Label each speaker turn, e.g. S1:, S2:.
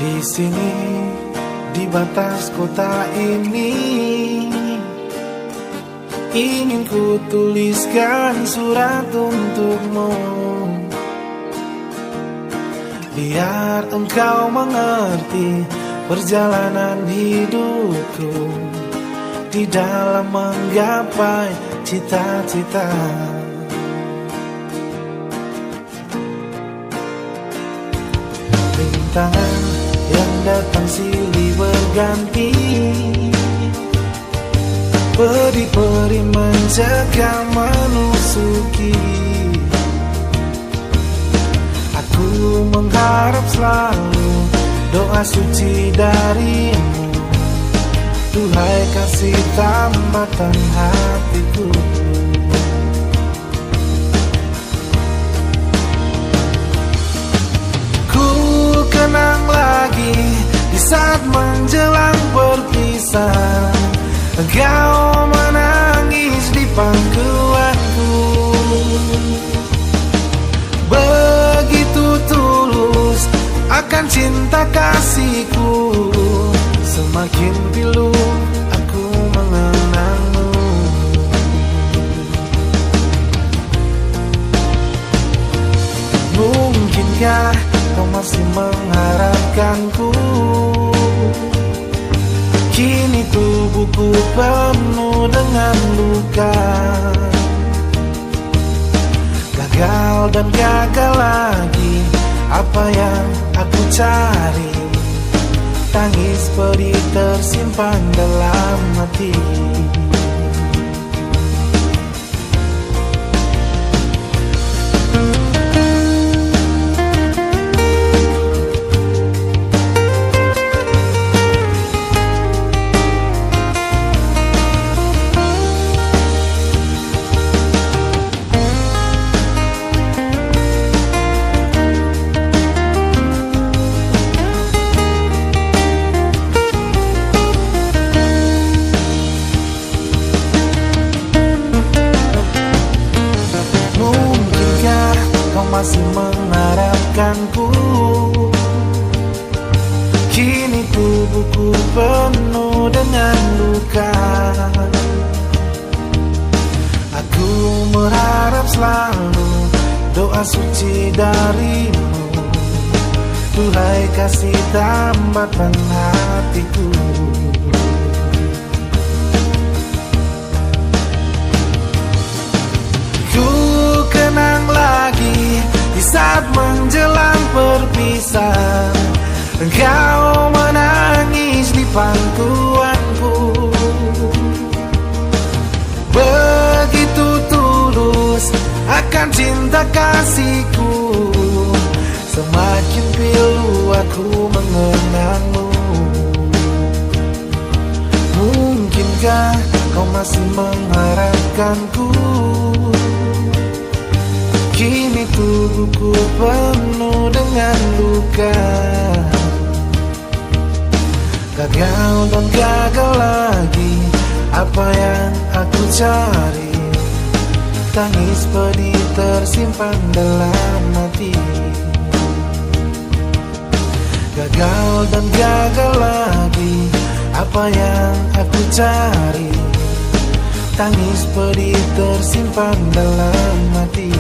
S1: Di sini, di batas kota ini, ingin ku tuliskan surat untukmu, biar engkau mengerti perjalanan hidupku di dalam menggapai cita-cita. Rintangan yang datang silih berganti, peri-peri menjaga menusuki. Aku mengharap selalu doa suci darimu, duhai kasih tambatan hatiku. Ku kenang lagi di saat menjelang berpisah, engkau menangis di pangkuanku. Begitu tulus akan cinta kasihku, semakin pilu aku mengenangmu. Mungkinkah kau masih mengharapkanku? Kini tubuhku penuh dengan luka, gagal dan gagal lagi. Apa yang aku cari, tangis pedih tersimpan dalam hati. Masih mengharapkanku, kini tubuhku penuh dengan luka. Aku berharap selalu doa suci darimu, duhai kasih tambatan hatiku. Ku kenang lagi di saat menjelang perpisahan, engkau menangis di pangkuanku. Begitu tulus akan cinta kasihku, semakin pilu aku mengenangmu. Mungkinkah kau masih mengharapkanku? Kini tubuhku penuh dengan luka, gagal dan gagal lagi. Apa yang aku cari, tangis pedih tersimpan dalam hati. Gagal dan gagal lagi. Apa yang aku cari, tangis pedih tersimpan dalam hati.